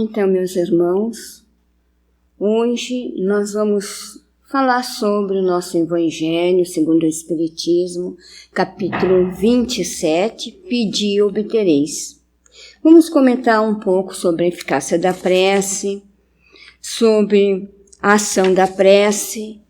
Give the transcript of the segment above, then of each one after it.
Então, meus irmãos, hoje nós vamos falar sobre o nosso Evangelho segundo o Espiritismo, capítulo 27, Pedi e obtereis. Vamos comentar um pouco sobre a eficácia da prece, sobre a ação da prece.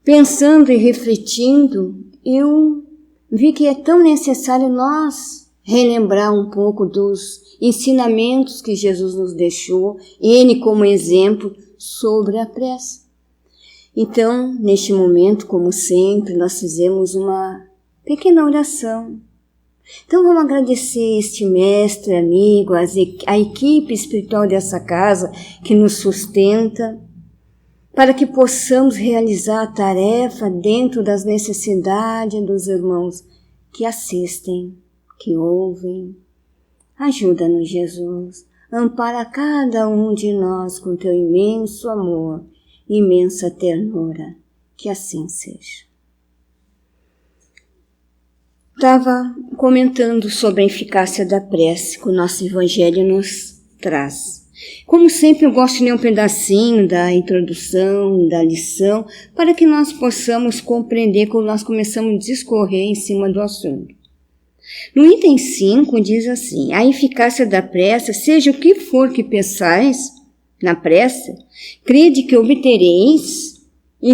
Pensando e refletindo, eu vi que é tão necessário nós relembrar um pouco dos ensinamentos que Jesus nos deixou, ele como exemplo sobre a prece. Então, neste momento, como sempre, nós fizemos uma pequena oração. Então, vamos agradecer este mestre, amigo, a equipe espiritual dessa casa que nos sustenta, para que possamos realizar a tarefa dentro das necessidades dos irmãos que assistem, que ouvem. Ajuda-nos, Jesus, ampara cada um de nós com teu imenso amor, imensa ternura, que assim seja. Estava comentando sobre a eficácia da prece que o nosso Evangelho nos traz. Como sempre, eu gosto de ler um pedacinho da introdução, da lição, para que nós possamos compreender quando nós começamos a discorrer em cima do assunto. No item 5 diz assim: a eficácia da prece, seja o que for que pensais na prece, crede que obtereis e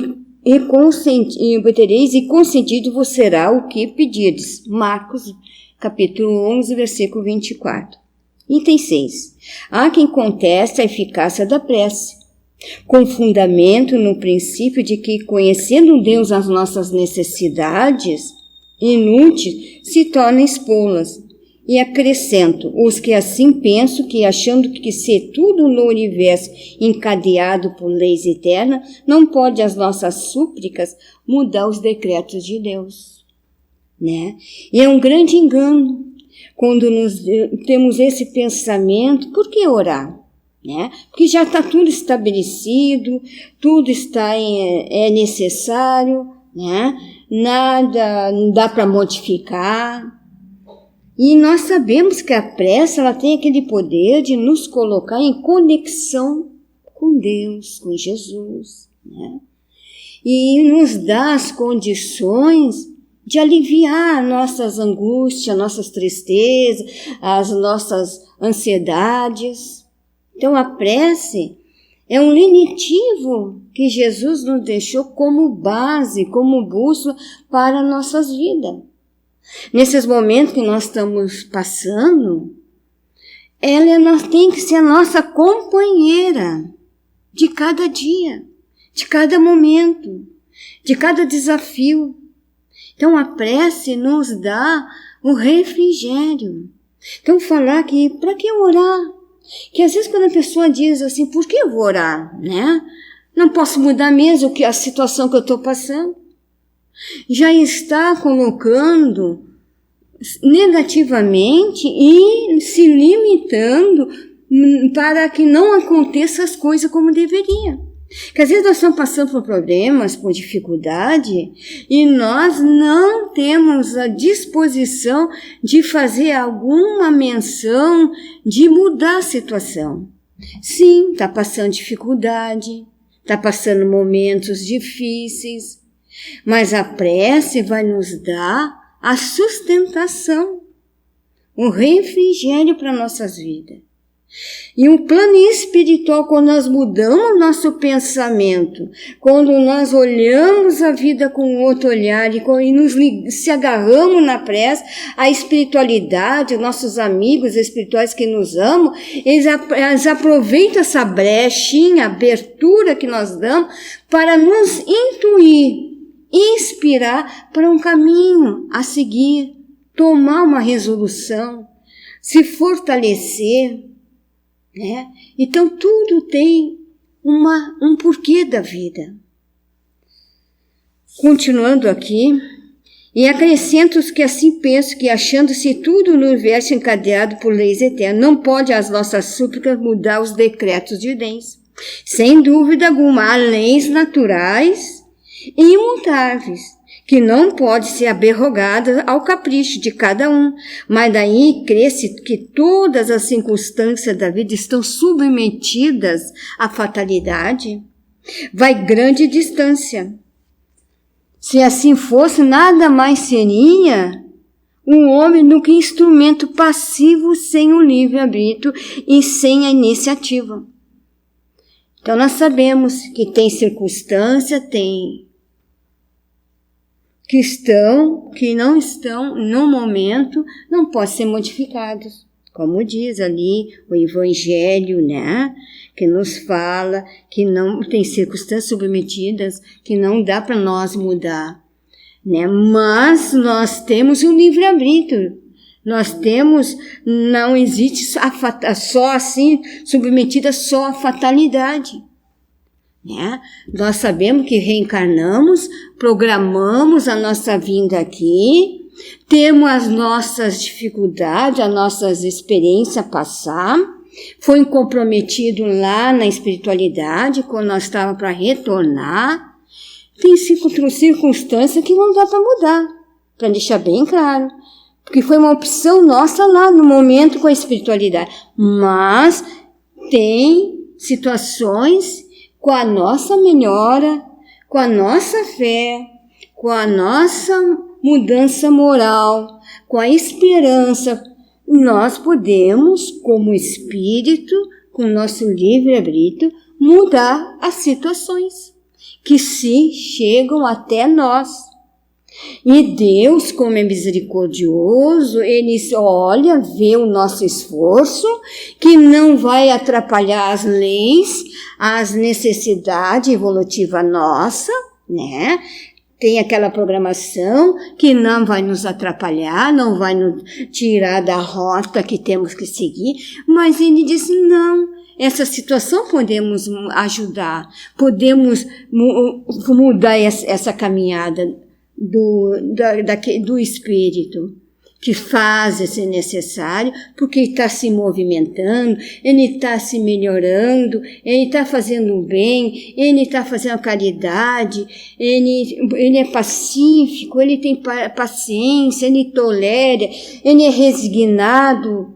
concedido vos será o que pedirdes. Marcos, capítulo 11, versículo 24. Item 6. Há quem conteste a eficácia da prece, com fundamento no princípio de que, conhecendo Deus as nossas necessidades inúteis, se torna expô-las. E acrescento, os que assim pensam que, achando que ser tudo no universo encadeado por leis eternas, não pode as nossas súplicas mudar os decretos de Deus, né? E é um grande engano quando temos esse pensamento. Por que orar? Né? Porque já está tudo estabelecido, tudo está é necessário, né? Nada não dá para modificar. E nós sabemos que a prece ela tem aquele poder de nos colocar em conexão com Deus, com Jesus, né? E nos dá as condições de aliviar nossas angústias, nossas tristezas, as nossas ansiedades. Então a prece é um lenitivo que Jesus nos deixou como base, como bússola para nossas vidas. Nesses momentos que nós estamos passando, ela tem que ser a nossa companheira de cada dia, de cada momento, de cada desafio. Então a prece nos dá o refrigério. Então falar que, para que orar? Que às vezes quando a pessoa diz assim, por que eu vou orar? Né? Não posso mudar mesmo a situação que eu estou passando. Já está colocando negativamente e se limitando para que não aconteçam as coisas como deveria. Porque às vezes nós estamos passando por problemas, por dificuldade, e nós não temos a disposição de fazer alguma menção, de mudar a situação. Sim, está passando dificuldade, está passando momentos difíceis, mas a prece vai nos dar a sustentação, o refrigério para nossas vidas. E um plano espiritual, quando nós mudamos nosso pensamento, quando nós olhamos a vida com outro olhar e se agarramos na prece, a espiritualidade, nossos amigos espirituais que nos amam, eles aproveitam essa brechinha, abertura que nós damos para nos intuir, inspirar para um caminho a seguir, tomar uma resolução, se fortalecer, né? Então tudo tem um porquê da vida. Continuando aqui, e acrescento os que assim pensam que, achando-se tudo no universo encadeado por leis eternas, não pode as nossas súplicas mudar os decretos de Deus. Sem dúvida alguma, há leis naturais e imutáveis que não pode ser aberrogada ao capricho de cada um, mas daí cresce que todas as circunstâncias da vida estão submetidas à fatalidade. Vai grande distância. Se assim fosse, nada mais seria um homem do que instrumento passivo sem o livre-arbítrio e sem a iniciativa. Então nós sabemos que tem circunstância, tem que não estão no momento, não podem ser modificados. Como diz ali o Evangelho, né? Que nos fala que não tem circunstâncias submetidas, que não dá para nós mudar, né? Mas nós temos um livre-arbítrio. Nós temos, não existe só assim, submetida só à fatalidade. Né? Nós sabemos que reencarnamos, programamos a nossa vinda aqui, temos as nossas dificuldades, as nossas experiências a passar, foi comprometido lá na espiritualidade, quando nós estávamos para retornar. Tem circunstâncias que não dá para mudar, para deixar bem claro, porque foi uma opção nossa lá no momento com a espiritualidade, mas tem situações com a nossa melhora, com a nossa fé, com a nossa mudança moral, com a esperança, nós podemos, como espírito, com o nosso livre-arbítrio, mudar as situações que se chegam até nós. E Deus, como é misericordioso, Ele olha, vê o nosso esforço, que não vai atrapalhar as leis, as necessidades evolutivas nossas, né? Tem aquela programação que não vai nos atrapalhar, não vai nos tirar da rota que temos que seguir, mas Ele diz, não, essa situação podemos ajudar, podemos mudar essa caminhada do espírito, que faz esse necessário, porque ele está se movimentando, ele está se melhorando, ele está fazendo o bem, ele está fazendo a caridade, ele é pacífico, ele tem paciência, ele tolera, ele é resignado.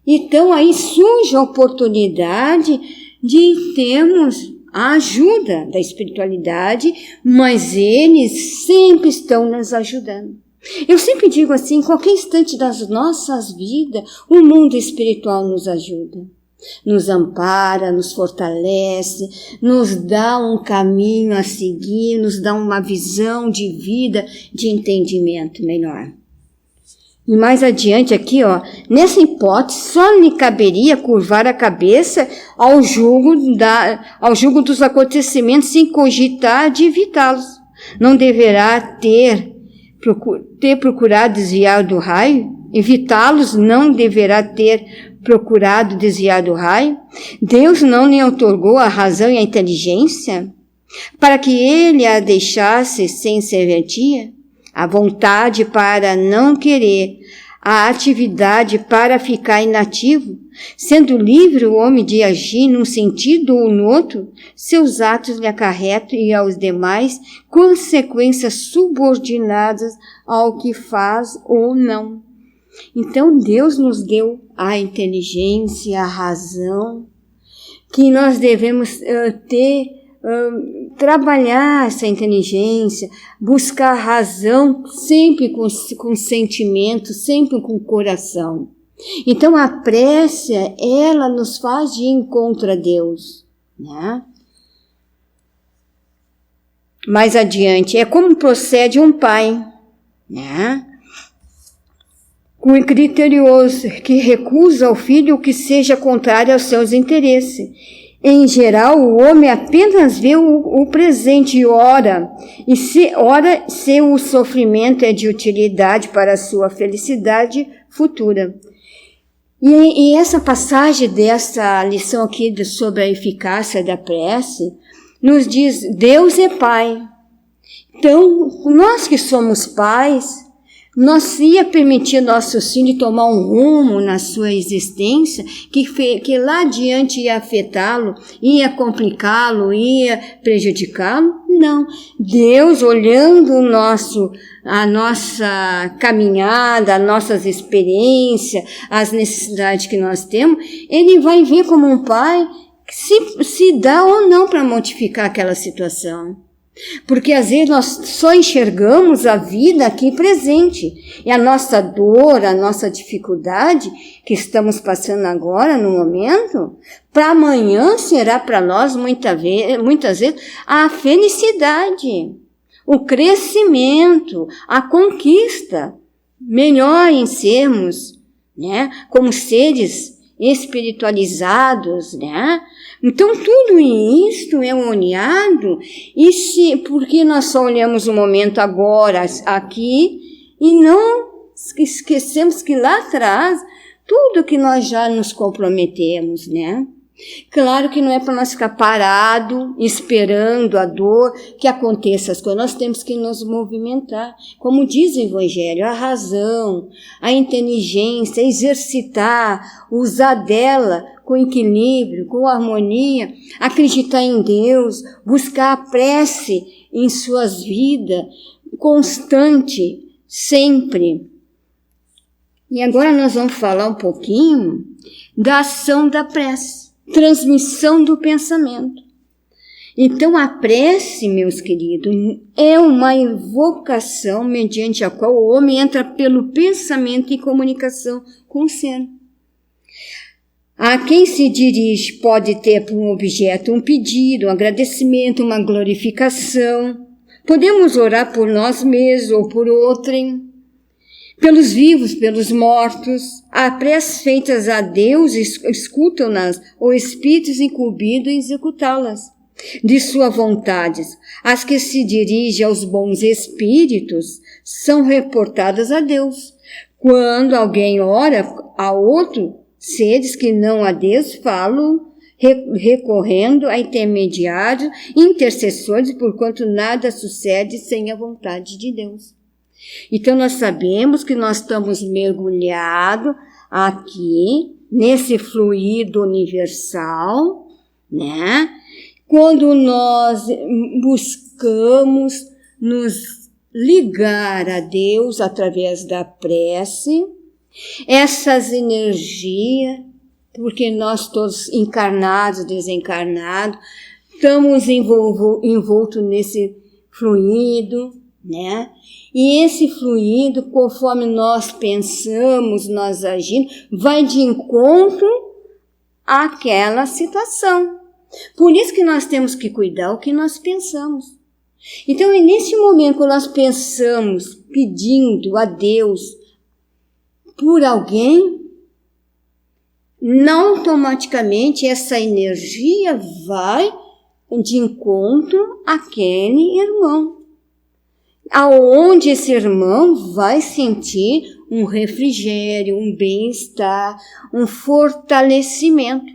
Então aí surge a oportunidade de termos a ajuda da espiritualidade, mas eles sempre estão nos ajudando. Eu sempre digo assim, em qualquer instante das nossas vidas, o mundo espiritual nos ajuda, nos ampara, nos fortalece, nos dá um caminho a seguir, nos dá uma visão de vida, de entendimento melhor. E mais adiante aqui, nessa hipótese, só lhe caberia curvar a cabeça ao julgo dos acontecimentos sem cogitar de evitá-los. Não deverá ter procurado desviar do raio? Evitá-los não deverá ter procurado desviar do raio? Deus não lhe outorgou a razão e a inteligência para que ele a deixasse sem serventia? A vontade para não querer, a atividade para ficar inativo, sendo livre o homem de agir num sentido ou no outro, seus atos lhe acarretam e aos demais consequências subordinadas ao que faz ou não. Então Deus nos deu a inteligência, a razão, que nós devemos trabalhar essa inteligência, buscar razão sempre com sentimento, sempre com coração. Então a prece, ela nos faz de encontro a Deus, né? Mais adiante, é como procede um pai, né? Com criterioso, que recusa ao filho o que seja contrário aos seus interesses. Em geral, o homem apenas vê o presente e ora se o sofrimento é de utilidade para a sua felicidade futura. E essa passagem dessa lição aqui sobre a eficácia da prece nos diz, Deus é Pai. Então, nós que somos pais, Nós ia permitir nossos filhos tomar um rumo na sua existência que lá adiante ia afetá-lo, ia complicá-lo, ia prejudicá-lo? Não. Deus, olhando a nossa caminhada, as nossas experiências, as necessidades que nós temos, Ele vai ver como um pai se dá ou não para modificar aquela situação. Porque às vezes nós só enxergamos a vida aqui presente. E a nossa dor, a nossa dificuldade que estamos passando agora no momento, para amanhã será para nós muitas vezes a felicidade, o crescimento, a conquista, melhor em sermos, né, como seres espiritualizados, né? Então tudo isso é olhado porque nós só olhamos o momento agora, aqui, e não esquecemos que lá atrás, tudo que nós já nos comprometemos, né? Claro que não é para nós ficar parado, esperando a dor, que aconteça as coisas. Nós temos que nos movimentar. Como diz o Evangelho, a razão, a inteligência, exercitar, usar dela com equilíbrio, com harmonia, acreditar em Deus, buscar a prece em suas vidas, constante, sempre. E agora nós vamos falar um pouquinho da ação da prece. Transmissão do pensamento. Então, a prece, meus queridos, é uma evocação mediante a qual o homem entra pelo pensamento em comunicação com o ser. A quem se dirige pode ter por um objeto um pedido, um agradecimento, uma glorificação. Podemos orar por nós mesmos ou por outrem. Pelos vivos, pelos mortos, há preces feitas a Deus, escutam-nas, ou espíritos incumbidos em executá-las, de sua vontade. As que se dirigem aos bons espíritos são reportadas a Deus. Quando alguém ora a outro, seres que não a Deus falam, recorrendo a intermediários, intercessores, porquanto nada sucede sem a vontade de Deus. Então, nós sabemos que nós estamos mergulhados aqui, nesse fluido universal, né? Quando nós buscamos nos ligar a Deus através da prece, essas energias, porque nós todos encarnados, desencarnados, estamos envoltos nesse fluido, né? E esse fluido, conforme nós pensamos, nós agimos, vai de encontro àquela situação. Por isso que nós temos que cuidar o que nós pensamos. Então, é nesse momento que nós pensamos, pedindo a Deus por alguém, não automaticamente essa energia vai de encontro àquele irmão. Aonde esse irmão vai sentir um refrigério, um bem-estar, um fortalecimento.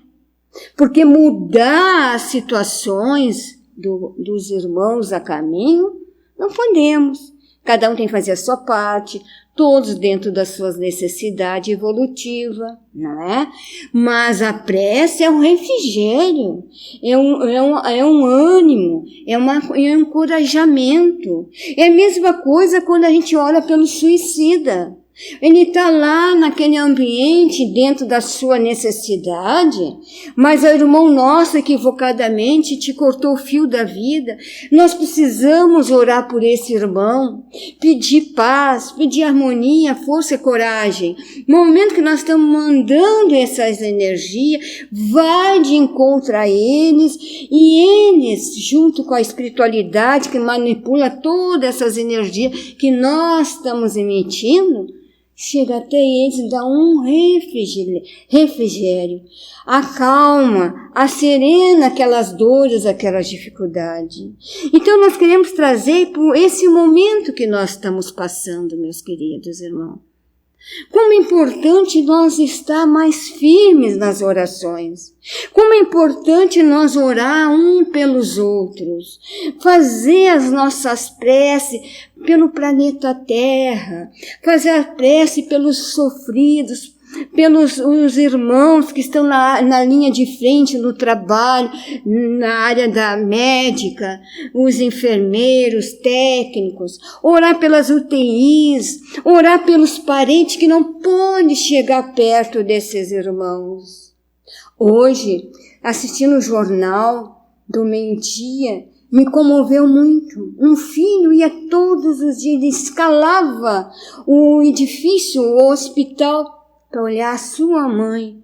Porque mudar as situações dos irmãos a caminho, não podemos. Cada um tem que fazer a sua parte, todos dentro das suas necessidades evolutivas, não é? Mas a prece é um refrigério, é um ânimo, é um encorajamento. É a mesma coisa quando a gente ora pelo suicida. Ele está lá naquele ambiente dentro da sua necessidade, mas o irmão nosso equivocadamente te cortou o fio da vida. Nós precisamos orar por esse irmão, pedir paz, pedir harmonia, força e coragem. No momento que nós estamos mandando essas energias, vai de encontro a eles, e eles, junto com a espiritualidade que manipula todas essas energias que nós estamos emitindo, chega até eles e dá um refrigério, acalma, acerena aquelas dores, aquelas dificuldades. Então nós queremos trazer por esse momento que nós estamos passando, meus queridos irmãos. Como é importante nós estar mais firmes nas orações. Como é importante nós orar um pelos outros. Fazer as nossas preces pelo planeta Terra. Fazer a prece pelos sofridos, pelos os irmãos que estão na linha de frente no trabalho, na área da médica, os enfermeiros, técnicos, orar pelas UTIs, orar pelos parentes que não podem chegar perto desses irmãos. Hoje, assistindo o jornal do meio-dia, me comoveu muito. Um filho ia todos os dias, ele escalava o edifício, o hospital, para olhar a sua mãe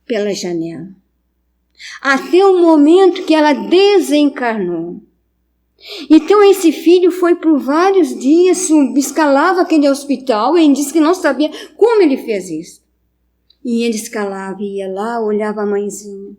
pela janela. Até o momento que ela desencarnou. Então esse filho foi por vários dias, escalava aquele hospital, ele disse que não sabia como ele fez isso. E ele escalava, ia lá, olhava a mãezinha.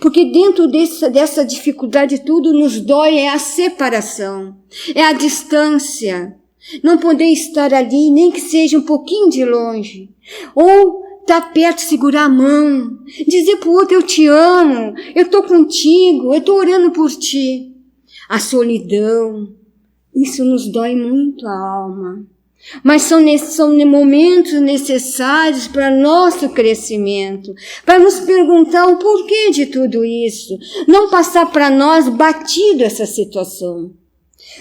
Porque dentro dessa dificuldade tudo nos dói, é a separação, é a distância. Não poder estar ali, nem que seja um pouquinho de longe. Ou estar perto, segurar a mão. Dizer para o outro, eu te amo, eu estou contigo, eu estou orando por ti. A solidão, isso nos dói muito a alma. Mas são momentos necessários para nosso crescimento. Para nos perguntar o porquê de tudo isso. Não passar para nós batido essa situação.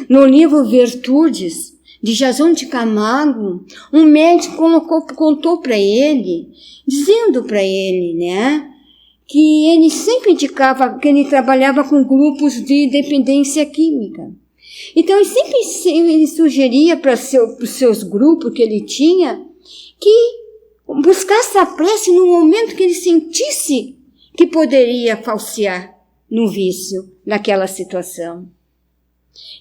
No livro Virtudes, de Jason de Camargo, um médico contou para ele, dizendo para ele, né, que ele sempre indicava que ele trabalhava com grupos de dependência química. Então, ele sugeria para os seus grupos que ele tinha que buscasse a prece no momento que ele sentisse que poderia falsear no vício, naquela situação.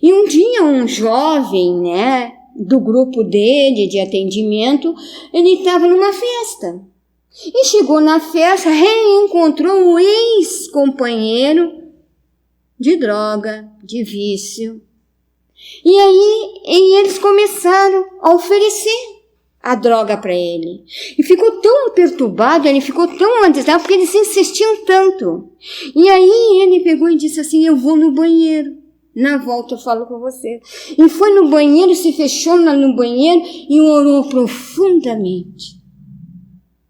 E um dia um jovem, né, do grupo dele de atendimento, ele estava numa festa. E chegou na festa, reencontrou um ex-companheiro de droga, de vício. E aí eles começaram a oferecer a droga para ele. E ficou tão perturbado, ele ficou tão angustiado, porque eles insistiam tanto. E aí ele pegou e disse assim, eu vou no banheiro. Na volta eu falo com você. E foi no banheiro, se fechou no banheiro e orou profundamente.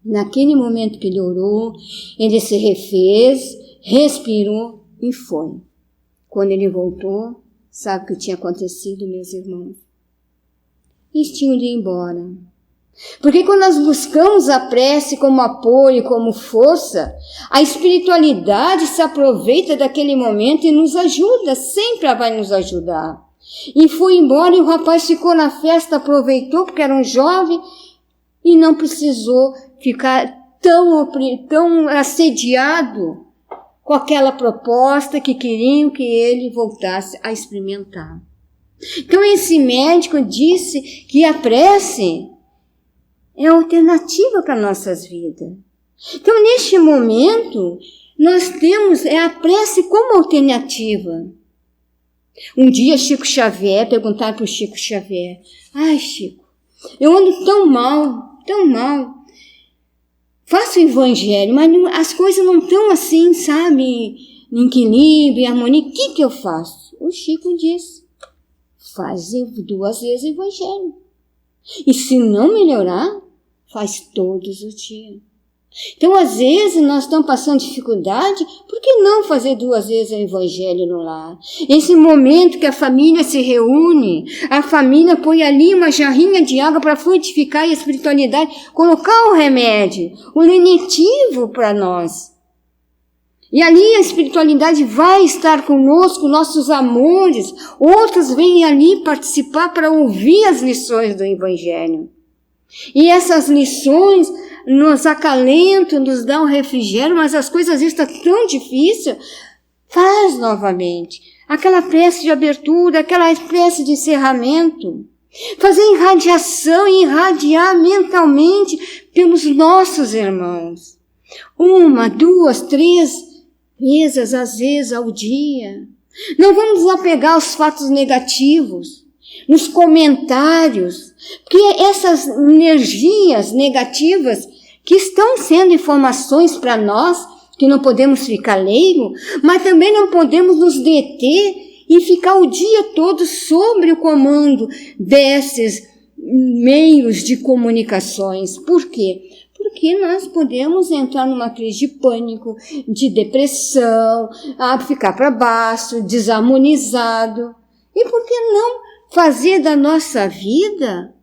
Naquele momento que ele orou, ele se refez, respirou e foi. Quando ele voltou, sabe o que tinha acontecido, meus irmãos? Eles tinham de ir embora. Porque quando nós buscamos a prece como apoio, como força, a espiritualidade se aproveita daquele momento e nos ajuda, sempre ela vai nos ajudar. E foi embora e o rapaz ficou na festa, aproveitou porque era um jovem e não precisou ficar tão assediado com aquela proposta que queriam que ele voltasse a experimentar. Então esse médico disse que a prece é alternativa para nossas vidas. Então, neste momento, nós temos a prece como alternativa. Um dia, Chico Xavier, perguntaram para o Chico Xavier, ai, Chico, eu ando tão mal, faço o evangelho, mas as coisas não estão assim, sabe, em equilíbrio, em harmonia, o que eu faço? O Chico disse, faz 2 vezes o evangelho. E se não melhorar, faz todos os dias. Então, às vezes, nós estamos passando dificuldade, por que não fazer 2 vezes o evangelho no lar? Esse momento que a família se reúne, a família põe ali uma jarrinha de água para frutificar a espiritualidade, colocar o remédio, o lenitivo para nós. E ali a espiritualidade vai estar conosco, nossos amores, outros vêm ali participar para ouvir as lições do evangelho. E essas lições nos acalentam, nos dão refrigério, mas as coisas estão tão difíceis. Faz novamente aquela prece de abertura, aquela prece de encerramento. Fazer irradiação e irradiar mentalmente pelos nossos irmãos. 1, 2, 3 vezes, às vezes, ao dia. Não vamos apegar aos fatos negativos. nos comentários, porque essas energias negativas que estão sendo informações para nós, que não podemos ficar leigo, mas também não podemos nos deter e ficar o dia todo sobre o comando desses meios de comunicações. Por quê? Porque nós podemos entrar numa crise de pânico, de depressão, ficar para baixo, desarmonizado. E por que não fazer da nossa vida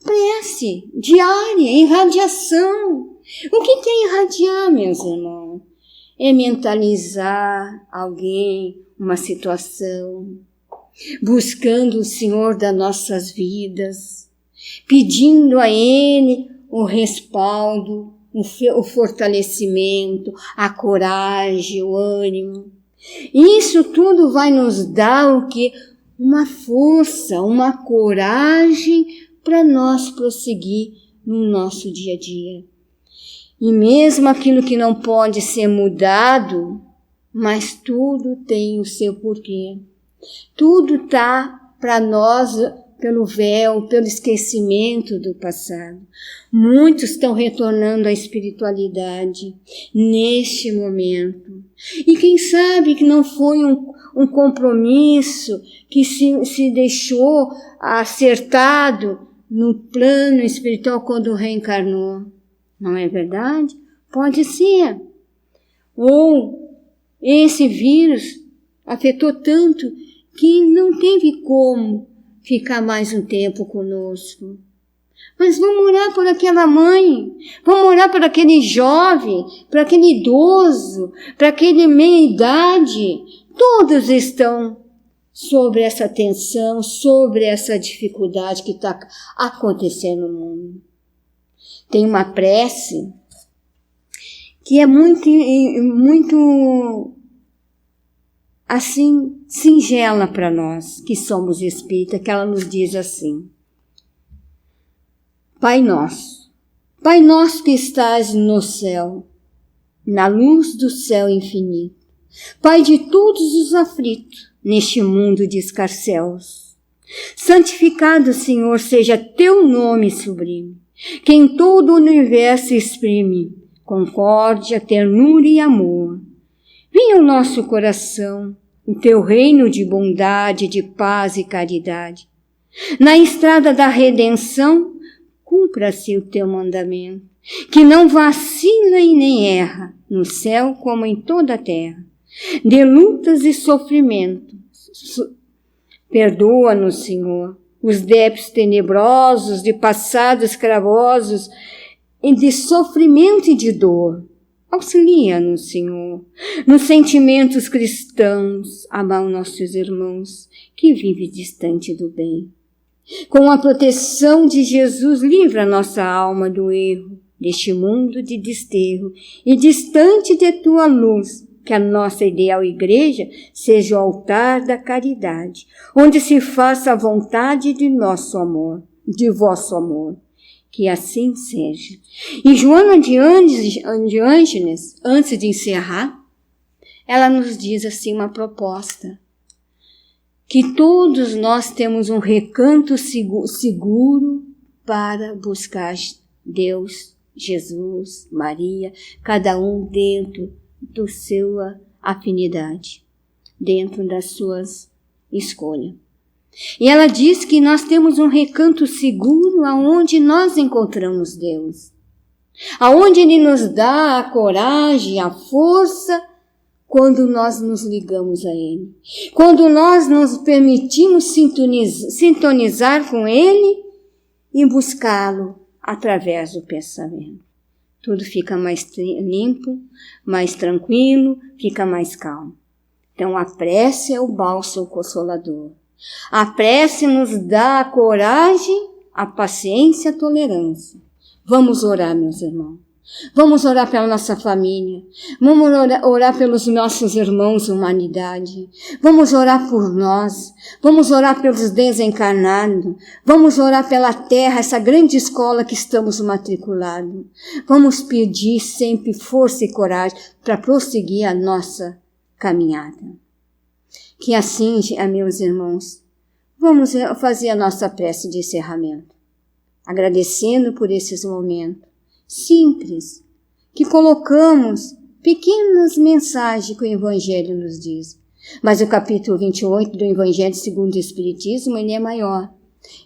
prece diária, irradiação? O que é irradiar, meus irmãos? É mentalizar alguém, uma situação, buscando o Senhor das nossas vidas, pedindo a Ele o respaldo, o fortalecimento, a coragem, o ânimo. Isso tudo vai nos dar o quê? Uma força, uma coragem para nós prosseguir no nosso dia a dia. E mesmo aquilo que não pode ser mudado, mas tudo tem o seu porquê. Tudo está para nós pelo véu, pelo esquecimento do passado. Muitos estão retornando à espiritualidade neste momento. E quem sabe que não foi um compromisso que se deixou acertado no plano espiritual quando reencarnou. Não é verdade? Pode ser. Ou esse vírus afetou tanto que não teve como ficar mais um tempo conosco. Mas vamos orar por aquela mãe, vamos orar por aquele jovem, por aquele idoso, por aquele meia-idade. Todos estão sobre essa tensão, sobre essa dificuldade que está acontecendo no mundo. Tem uma prece que é muito assim, singela para nós, que somos espíritas, que ela nos diz assim: Pai nosso que estás no céu, na luz do céu infinito, Pai de todos os aflitos neste mundo de escarcéus, santificado, Senhor, seja teu nome sublime, que em todo o universo exprime concórdia, ternura e amor. Venha ao nosso coração o teu reino de bondade, de paz e caridade. Na estrada da redenção, cumpra-se o teu mandamento, que não vacila e nem erra, no céu como em toda a terra. De lutas e sofrimentos, perdoa-nos, Senhor, os débitos tenebrosos, de passados cravosos, e de sofrimento e de dor. Auxilia-nos, Senhor, nos sentimentos cristãos, amar os nossos irmãos que vivem distante do bem. Com a proteção de Jesus, livra nossa alma do erro, deste mundo de desterro, e distante de tua luz, que a nossa ideal igreja seja o altar da caridade, onde se faça a vontade de nosso amor, de vosso amor. Que assim seja. E Joana de Ângeles, antes de encerrar, ela nos diz assim uma proposta: que todos nós temos um recanto seguro para buscar Deus, Jesus, Maria, cada um dentro da sua afinidade, dentro das suas escolhas. E ela diz que nós temos um recanto seguro aonde nós encontramos Deus, aonde Ele nos dá a coragem, a força, quando nós nos ligamos a Ele, quando nós nos permitimos sintonizar com Ele e buscá-lo através do pensamento. Tudo fica mais limpo, mais tranquilo, fica mais calmo. Então a prece é o bálsamo consolador. A prece nos dá a coragem, a paciência, a tolerância. Vamos orar, meus irmãos. Vamos orar pela nossa família. Vamos orar pelos nossos irmãos, humanidade. Vamos orar por nós. Vamos orar pelos desencarnados. Vamos orar pela terra, essa grande escola que estamos matriculados. Vamos pedir sempre força e coragem para prosseguir a nossa caminhada. Que assim, meus irmãos, Vamos fazer a nossa prece de encerramento, agradecendo por esses momentos simples, que colocamos pequenas mensagens que o Evangelho nos diz. Mas o capítulo 28 do Evangelho segundo o Espiritismo, ele é maior.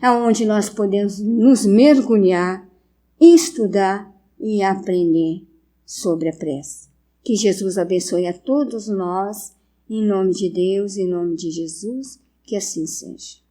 É onde nós podemos nos mergulhar, estudar e aprender sobre a prece. Que Jesus abençoe a todos nós, em nome de Deus, em nome de Jesus, que assim seja.